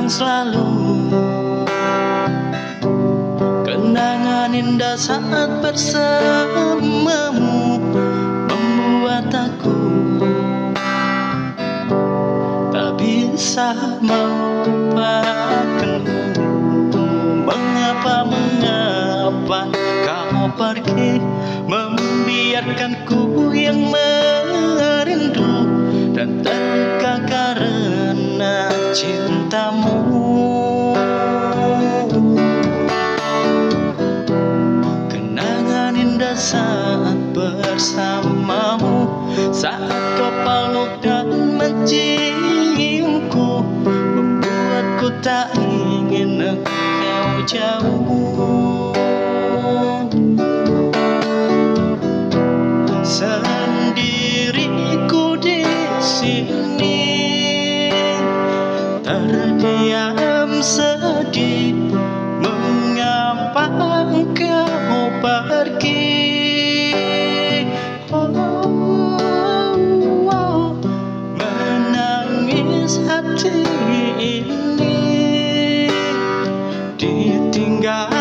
selalu. Kenangan indah saat bersamamu membuat aku tak bisa melupakanmu. Mengapa kau pergi, membiarkanku yang merindu dan terluka karena cintamu. Kenangan indah saat bersamamu, saat kau peluk dan menciumku, membuatku tak ingin engkau jauh. Sendiriku di sini, terdiam sedih. Mengapa engkau pergi? Menangis hati ini ditinggal